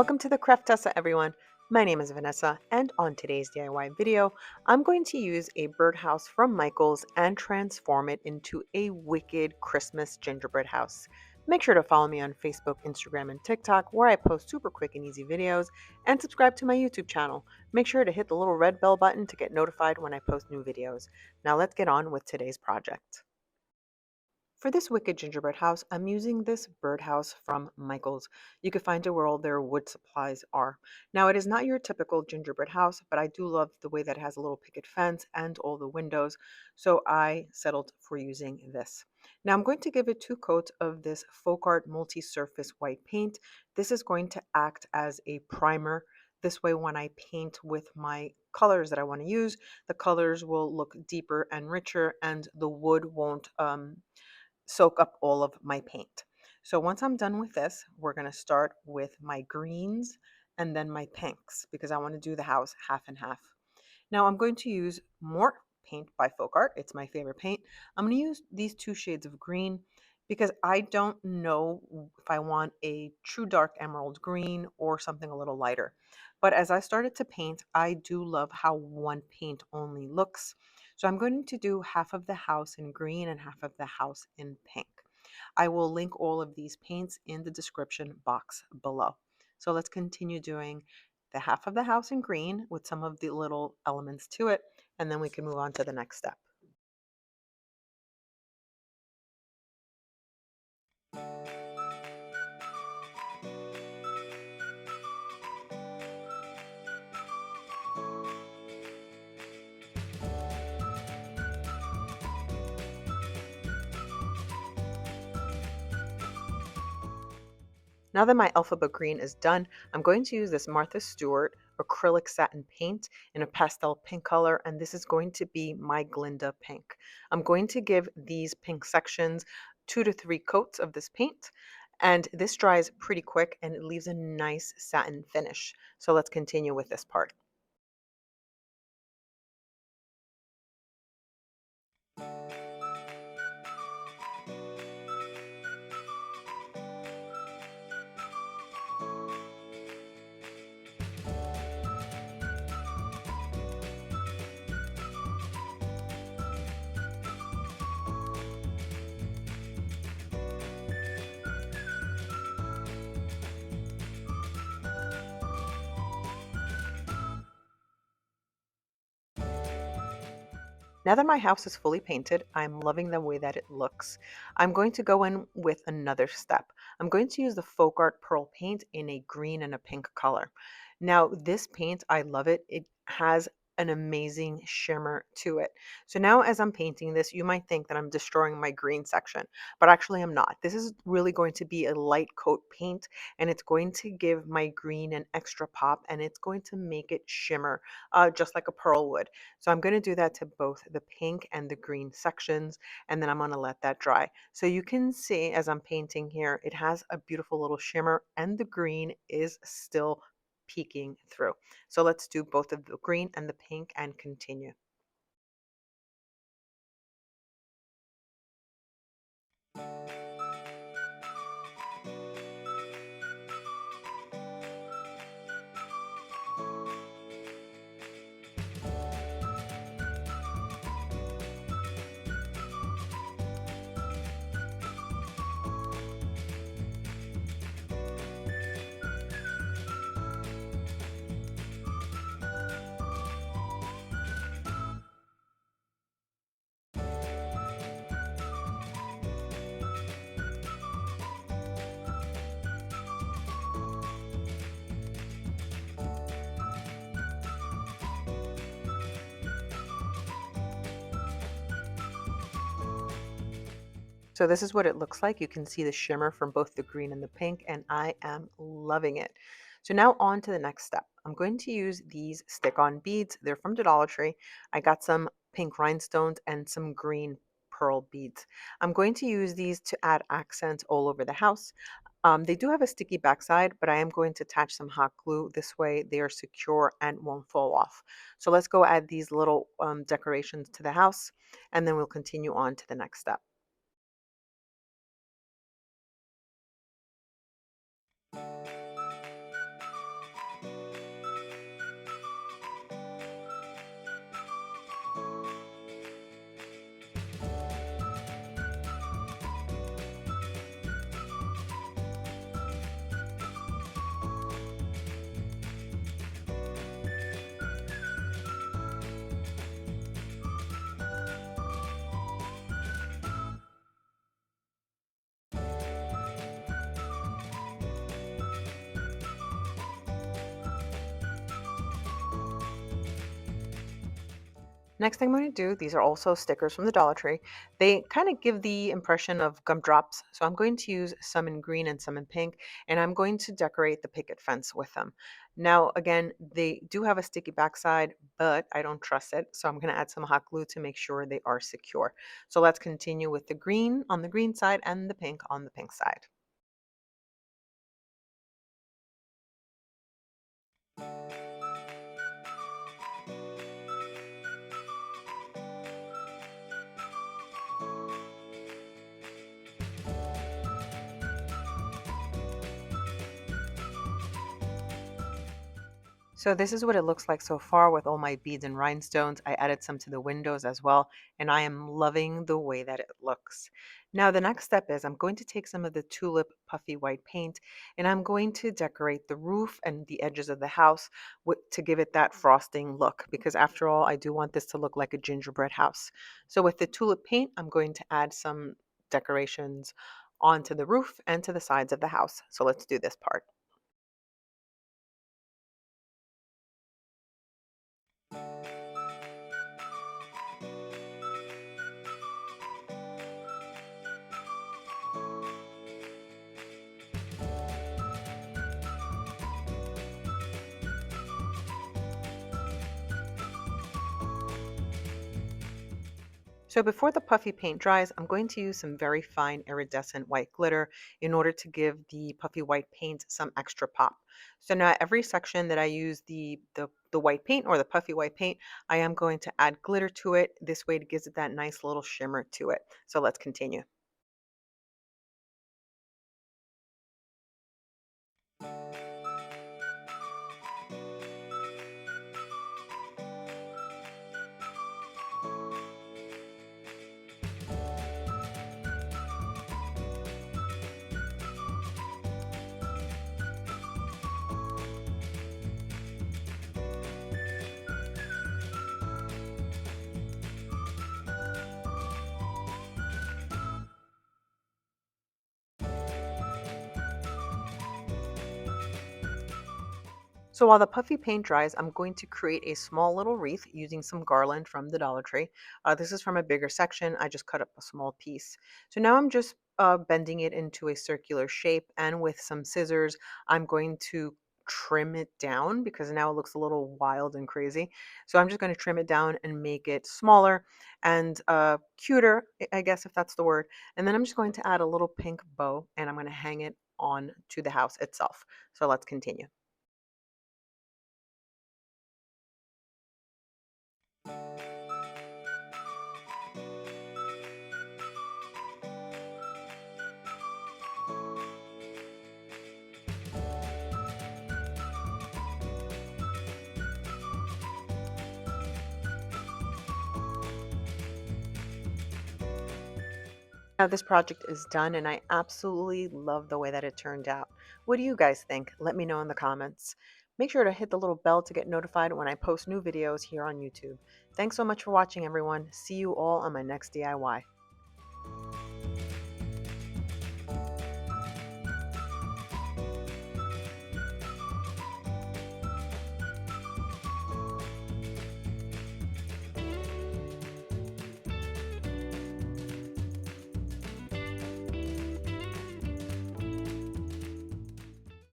Welcome to the Craftessa, everyone. My name is Vanessa, and on today's DIY video, I'm going to use a birdhouse from Michaels and transform it into a wicked Christmas gingerbread house. Make sure to follow me on Facebook, Instagram, and TikTok, where I post super quick and easy videos, and subscribe to my YouTube channel. Make sure to hit the little red bell button to get notified when I post new videos. Now let's get on with today's project. For this wicked gingerbread house, I'm using this birdhouse from Michaels. You can find it where all their wood supplies are. Now, it is not your typical gingerbread house, but I do love the way that it has a little picket fence and all the windows, so I settled for using this. Now, I'm going to give it 2 coats of this folk art multi-surface white paint. This is going to act as a primer. This way, when I paint with my colors that I want to use, the colors will look deeper and richer, and the wood won't soak up all of my paint. So once I'm done with this, we're going to start with my greens and then my pinks because I want to do the house half and half. Now I'm going to use more paint by Folk Art. It's my favorite paint. I'm going to use these 2 shades of green because I don't know if I want a true dark emerald green or something a little lighter. But as I started to paint, I do love how one paint only looks. So I'm going to do half of the house in green and half of the house in pink. I will link all of these paints in the description box below. So let's continue doing the half of the house in green with some of the little elements to it, and then we can move on to the next step. Now that my alphabet green is done, I'm going to use this Martha Stewart acrylic satin paint in a pastel pink color, and this is going to be my Glinda pink. I'm going to give these pink sections 2 to 3 coats of this paint, and this dries pretty quick and it leaves a nice satin finish. So let's continue with this part. Now that my house is fully painted, I'm loving the way that it looks. I'm going to go in with another step. I'm going to use the Folk Art Pearl paint in a green and a pink color. Now, this paint, I love it. It has an amazing shimmer to it. So now as I'm painting this, you might think that I'm destroying my green section, but actually I'm not. This is really going to be a light coat paint, and it's going to give my green an extra pop, and it's going to make it shimmer just like a pearl would. So I'm going to do that to both the pink and the green sections, and then I'm going to let that dry. So you can see as I'm painting here, it has a beautiful little shimmer and the green is still peeking through. So let's do both of the green and the pink and continue. So this is what it looks like. You can see the shimmer from both the green and the pink, and I am loving it. So now on to the next step. I'm going to use these stick-on beads. They're from the Dollar Tree. I got some pink rhinestones and some green pearl beads. I'm going to use these to add accents all over the house. They do have a sticky backside, but I am going to attach some hot glue. This way they are secure and won't fall off. So let's go add these little decorations to the house, and then we'll continue on to the next step. Next thing I'm going to do, these are also stickers from the Dollar Tree. They kind of give the impression of gumdrops. So I'm going to use some in green and some in pink, and I'm going to decorate the picket fence with them. Now, again, they do have a sticky backside, but I don't trust it. So I'm going to add some hot glue to make sure they are secure. So let's continue with the green on the green side and the pink on the pink side. So this is what it looks like so far with all my beads and rhinestones. I added some to the windows as well, and I am loving the way that it looks. Now the next step is I'm going to take some of the tulip puffy white paint and I'm going to decorate the roof and the edges of the house to give it that frosting look, because after all, I do want this to look like a gingerbread house. So with the tulip paint, I'm going to add some decorations onto the roof and to the sides of the house. So let's do this part. So before the puffy paint dries, I'm going to use some very fine iridescent white glitter in order to give the puffy white paint some extra pop. So now every section that I use the white paint or the puffy white paint, I am going to add glitter to it. This way it gives it that nice little shimmer to it. So let's continue. So while the puffy paint dries, I'm going to create a small little wreath using some garland from the Dollar Tree. This is from a bigger section. I just cut up a small piece. So now I'm just bending it into a circular shape, and with some scissors, I'm going to trim it down because now it looks a little wild and crazy. So I'm just going to trim it down and make it smaller and cuter, I guess if that's the word. And then I'm just going to add a little pink bow and I'm going to hang it on to the house itself. So let's continue. Now this project is done and I absolutely love the way that it turned out. What do you guys think? Let me know in the comments. Make sure to hit the little bell to get notified when I post new videos here on YouTube. Thanks so much for watching, everyone. See you all on my next DIY.